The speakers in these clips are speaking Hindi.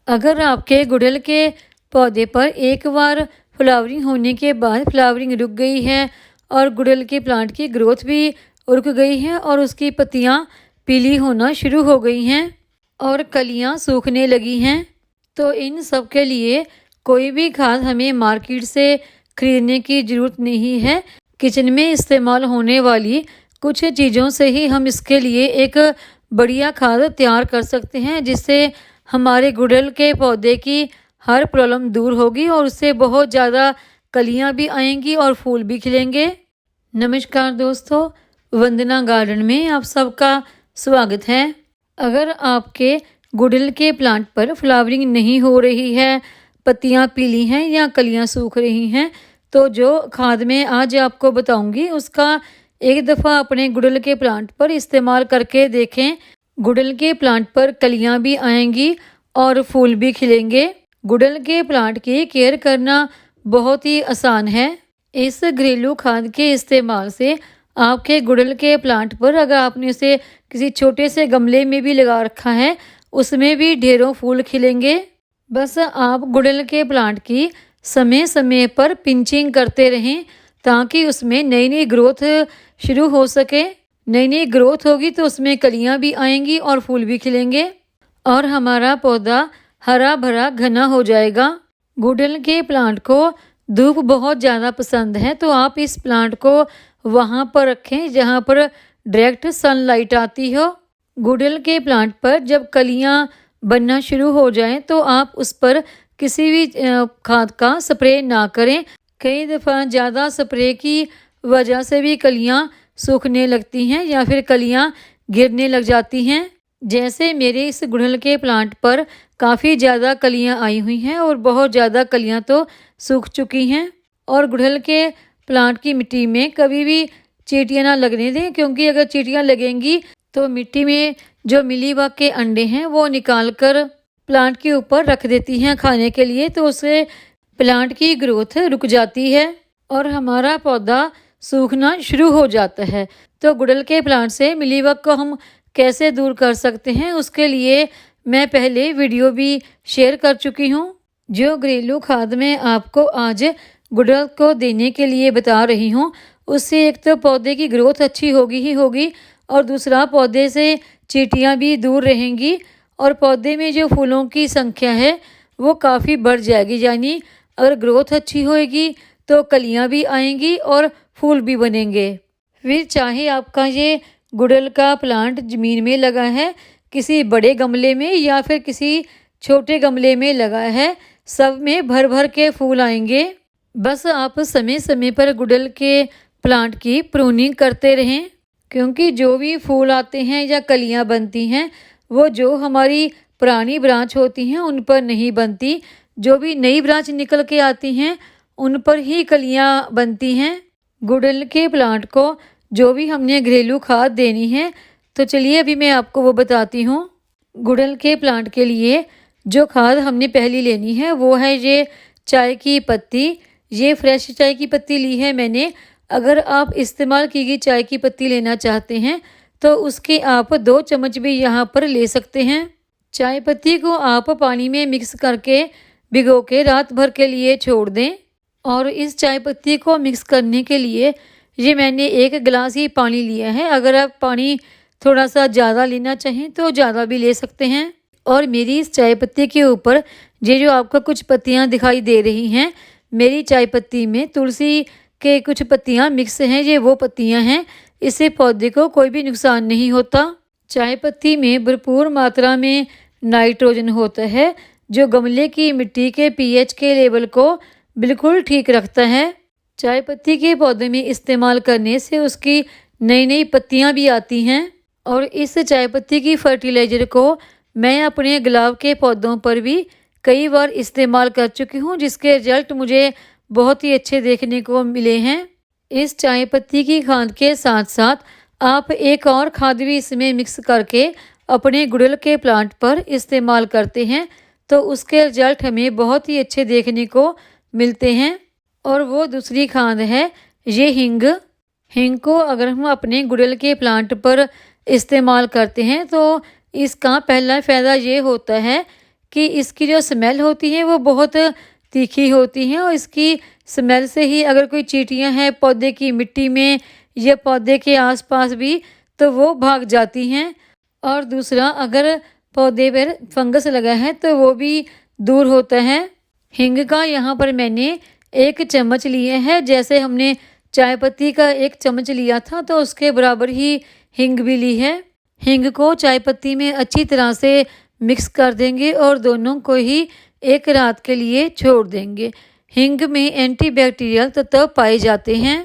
अगर आपके गुड़हल के पौधे पर एक बार फ्लावरिंग होने के बाद फ्लावरिंग रुक गई है और गुड़हल के प्लांट की ग्रोथ भी रुक गई है और उसकी पत्तियां पीली होना शुरू हो गई हैं और कलियां सूखने लगी हैं, तो इन सब के लिए कोई भी खाद हमें मार्केट से खरीदने की ज़रूरत नहीं है। किचन में इस्तेमाल होने वाली कुछ चीज़ों से ही हम इसके लिए एक बढ़िया खाद तैयार कर सकते हैं, जिससे हमारे गुड़हल के पौधे की हर प्रॉब्लम दूर होगी और उससे बहुत ज़्यादा कलियां भी आएंगी और फूल भी खिलेंगे। नमस्कार दोस्तों, वंदना गार्डन में आप सबका स्वागत है। अगर आपके गुड़हल के प्लांट पर फ्लावरिंग नहीं हो रही है, पत्तियां पीली हैं या कलियां सूख रही हैं, तो जो खाद मैं आज आपको बताऊंगी उसका एक दफ़ा अपने गुड़हल के प्लांट पर इस्तेमाल करके देखें। गुड़हल के प्लांट पर कलियां भी आएंगी और फूल भी खिलेंगे। गुड़हल के प्लांट की केयर करना बहुत ही आसान है। इस घरेलू खाद के इस्तेमाल से आपके गुड़हल के प्लांट पर, अगर आपने उसे किसी छोटे से गमले में भी लगा रखा है, उसमें भी ढेरों फूल खिलेंगे। बस आप गुड़हल के प्लांट की समय समय पर पिंचिंग करते रहें ताकि उसमें नई नई ग्रोथ शुरू हो सके। नई नई ग्रोथ होगी तो उसमें कलियां भी आएंगी और फूल भी खिलेंगे और हमारा पौधा हरा भरा घना हो जाएगा। गुड़हल के प्लांट को धूप बहुत ज़्यादा पसंद है, तो आप इस प्लांट को वहाँ पर रखें जहाँ पर डायरेक्ट सनलाइट आती हो। गुड़हल के प्लांट पर जब कलियाँ बनना शुरू हो जाएं तो आप उस पर किसी भी खाद का स्प्रे ना करें। कई दफ़ा ज़्यादा स्प्रे की वजह से भी कलियाँ सूखने लगती हैं या फिर कलियाँ गिरने लग जाती हैं। जैसे मेरे इस गुड़हल के प्लांट पर काफ़ी ज़्यादा कलियां आई हुई हैं और बहुत ज़्यादा कलियां तो सूख चुकी हैं। और गुड़हल के प्लांट की मिट्टी में कभी भी चींटियां ना लगने दें, क्योंकि अगर चींटियां लगेंगी तो मिट्टी में जो मिलीबग के अंडे हैं वो निकाल कर प्लांट के ऊपर रख देती हैं खाने के लिए, तो उससे प्लांट की ग्रोथ रुक जाती है और हमारा पौधा सूखना शुरू हो जाता है। तो गुड़हल के प्लांट से मिलीबग को हम कैसे दूर कर सकते हैं, उसके लिए मैं पहले वीडियो भी शेयर कर चुकी हूँ। जो घरेलू खाद मैं आपको आज गुड़हल को देने के लिए बता रही हूँ, उससे एक तो पौधे की ग्रोथ अच्छी होगी ही होगी और दूसरा पौधे से चींटियाँ भी दूर रहेंगी और पौधे में जो फूलों की संख्या है वो काफ़ी बढ़ जाएगी। यानी अगर ग्रोथ अच्छी होएगी तो कलियाँ भी आएंगी और फूल भी बनेंगे। फिर चाहे आपका ये गुड़हल का प्लांट ज़मीन में लगा है, किसी बड़े गमले में या फिर किसी छोटे गमले में लगा है, सब में भर भर के फूल आएंगे। बस आप समय समय पर गुड़हल के प्लांट की प्रूनिंग करते रहें, क्योंकि जो भी फूल आते हैं या कलियां बनती हैं वो जो हमारी पुरानी ब्रांच होती हैं उन पर नहीं बनती। जो भी नई ब्रांच निकल के आती हैं उन पर ही कलियां बनती हैं। गुड़हल के प्लांट को जो भी हमने घरेलू खाद देनी है, तो चलिए अभी मैं आपको वो बताती हूँ। गुड़हल के प्लांट के लिए जो खाद हमने पहली लेनी है वो है ये चाय की पत्ती। ये फ्रेश चाय की पत्ती ली है मैंने। अगर आप इस्तेमाल की गई चाय की पत्ती लेना चाहते हैं तो उसके आप 2 चम्मच भी यहाँ पर ले सकते हैं। चाय पत्ती को आप पानी में मिक्स करके भिगो के रात भर के लिए छोड़ दें और इस चाय पत्ती को मिक्स करने के लिए ये मैंने 1 गिलास ही पानी लिया है। अगर आप पानी थोड़ा सा ज़्यादा लेना चाहें तो ज़्यादा भी ले सकते हैं। और मेरी इस चाय पत्ती के ऊपर ये जो आपको कुछ पत्तियां दिखाई दे रही हैं, मेरी चाय पत्ती में तुलसी के कुछ पत्तियां मिक्स हैं। ये वो पत्तियां हैं, इससे पौधे को कोई भी नुकसान नहीं होता। चाय पत्ती में भरपूर मात्रा में नाइट्रोजन होता है, जो गमले की मिट्टी के pH के लेवल को बिल्कुल ठीक रखता है। चाय पत्ती के पौधे में इस्तेमाल करने से उसकी नई नई पत्तियां भी आती हैं और इस चाय पत्ती की फर्टिलाइज़र को मैं अपने गुलाब के पौधों पर भी कई बार इस्तेमाल कर चुकी हूँ, जिसके रिजल्ट मुझे बहुत ही अच्छे देखने को मिले हैं। इस चाय पत्ती की खाद के साथ साथ आप एक और खाद भी इसमें मिक्स करके अपने गुड़हल के प्लांट पर इस्तेमाल करते हैं तो उसके रिजल्ट हमें बहुत ही अच्छे देखने को मिलते हैं। और वो दूसरी खाद है ये हींग। हींग को अगर हम अपने गुड़हल के प्लांट पर इस्तेमाल करते हैं तो इसका पहला फ़ायदा ये होता है कि इसकी जो स्मेल होती है वो बहुत तीखी होती हैं और इसकी स्मेल से ही अगर कोई चींटियां हैं पौधे की मिट्टी में या पौधे के आसपास भी तो वो भाग जाती हैं। और दूसरा, अगर पौधे पर फंगस लगा है तो वो भी दूर होता है। हींग का यहाँ पर मैंने 1 चम्मच लिए हैं। जैसे हमने चाय पत्ती का 1 चम्मच लिया था तो उसके बराबर ही हींग भी ली है। हींग को चाय पत्ती में अच्छी तरह से मिक्स कर देंगे और दोनों को ही 1 रात के लिए छोड़ देंगे। हींग में एंटीबैक्टीरियल तत्व पाए जाते हैं।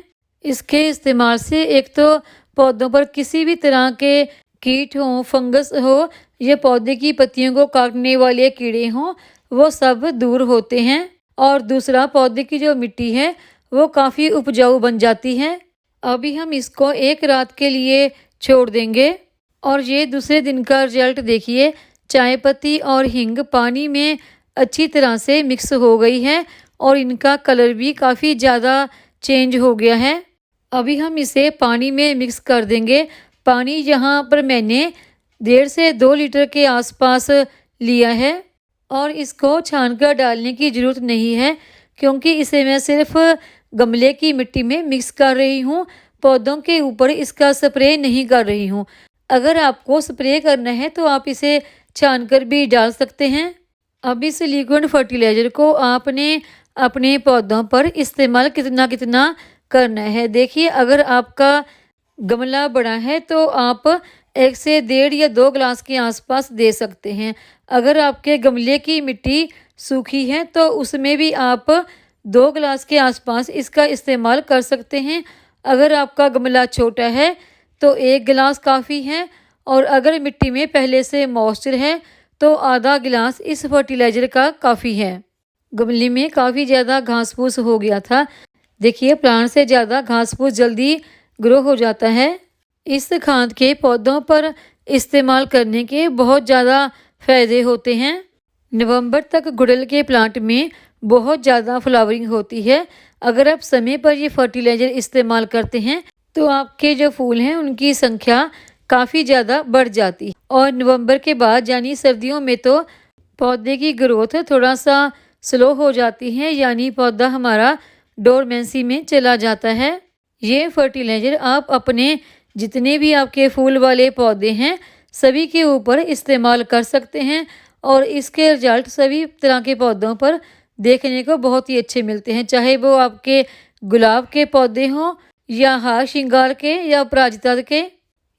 इसके इस्तेमाल से एक तो पौधों पर किसी भी तरह के कीट हों, फंगस हो या पौधे की पत्तियों को काटने वाले कीड़े हों, वो सब दूर होते हैं। और दूसरा, पौधे की जो मिट्टी है वो काफ़ी उपजाऊ बन जाती है। अभी हम इसको 1 रात के लिए छोड़ देंगे और ये दूसरे दिन का रिजल्ट देखिए। चाय पत्ती और हींग पानी में अच्छी तरह से मिक्स हो गई है और इनका कलर भी काफ़ी ज़्यादा चेंज हो गया है। अभी हम इसे पानी में मिक्स कर देंगे। पानी यहाँ पर मैंने 1.5 से 2 लीटर के आसपास लिया है और इसको छानकर डालने की ज़रूरत नहीं है क्योंकि इसे मैं सिर्फ गमले की मिट्टी में मिक्स कर रही हूँ। पौधों के ऊपर इसका स्प्रे नहीं कर रही हूँ। अगर आपको स्प्रे करना है तो आप इसे छानकर भी डाल सकते हैं। अब इस लिक्विड फर्टिलाइज़र को आपने अपने पौधों पर इस्तेमाल कितना कितना करना है। देखिए, अगर आपका गमला बड़ा है तो आप 1 से 1.5 या 2 गिलास के आसपास दे सकते हैं। अगर आपके गमले की मिट्टी सूखी है तो उसमें भी आप 2 गिलास के आसपास इसका इस्तेमाल कर सकते हैं। अगर आपका गमला छोटा है तो 1 गिलास काफ़ी है और अगर मिट्टी में पहले से मॉइस्चर है तो आधा गिलास इस फर्टिलाइज़र का काफ़ी है। गमले में काफ़ी ज़्यादा घास फूस हो गया था। देखिए, प्लांट से ज़्यादा घास फूस जल्दी ग्रो हो जाता है। इस खाद के पौधों पर इस्तेमाल करने के बहुत ज़्यादा फ़ायदे होते हैं। नवंबर तक गुड़हल के प्लांट में बहुत ज़्यादा फ्लावरिंग होती है। अगर आप समय पर ये फर्टिलाइज़र इस्तेमाल करते हैं तो आपके जो फूल हैं उनकी संख्या काफ़ी ज़्यादा बढ़ जाती है। और नवंबर के बाद यानी सर्दियों में तो पौधे की ग्रोथ थोड़ा सा स्लो हो जाती है, यानी पौधा हमारा डोरमेंसी में चला जाता है। ये फर्टिलाइज़र आप अपने जितने भी आपके फूल वाले पौधे हैं सभी के ऊपर इस्तेमाल कर सकते हैं और इसके रिजल्ट सभी तरह के पौधों पर देखने को बहुत ही अच्छे मिलते हैं। चाहे वो आपके गुलाब के पौधे हों या हार श्रृंगार के या अपराजिता के।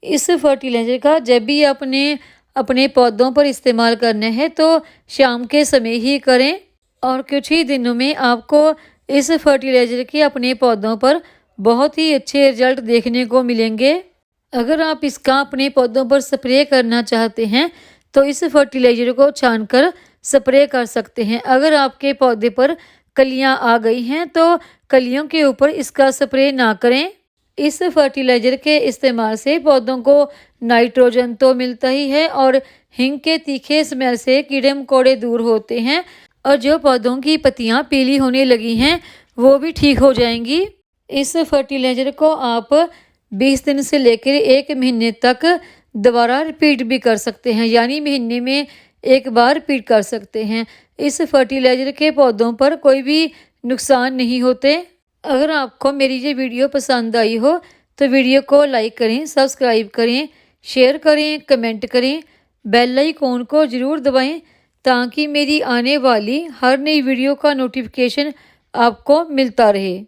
इस फर्टिलाइज़र का जब भी आपने अपने पौधों पर इस्तेमाल करना है तो शाम के समय ही करें और कुछ ही दिनों में आपको इस फर्टिलाइज़र के अपने पौधों पर बहुत ही अच्छे रिजल्ट देखने को मिलेंगे। अगर आप इसका अपने पौधों पर स्प्रे करना चाहते हैं तो इस फर्टिलाइज़र को छानकर स्प्रे कर सकते हैं। अगर आपके पौधे पर कलियां आ गई हैं तो कलियों के ऊपर इसका स्प्रे ना करें। इस फर्टिलाइज़र के इस्तेमाल से पौधों को नाइट्रोजन तो मिलता ही है और हींग के तीखे स्मेल से कीड़े मकोड़े दूर होते हैं और जो पौधों की पत्तियां पीली होने लगी हैं वो भी ठीक हो जाएंगी। इस फर्टिलाइज़र को आप 20 दिन से लेकर 1 महीने तक दोबारा रिपीट भी कर सकते हैं, यानी महीने में 1 बार रिपीट कर सकते हैं। इस फर्टिलाइज़र के पौधों पर कोई भी नुकसान नहीं होते। अगर आपको मेरी ये वीडियो पसंद आई हो तो वीडियो को लाइक करें, सब्सक्राइब करें, शेयर करें, कमेंट करें, बेल आइकॉन को ज़रूर दबाएं ताकि मेरी आने वाली हर नई वीडियो का नोटिफिकेशन आपको मिलता रहे।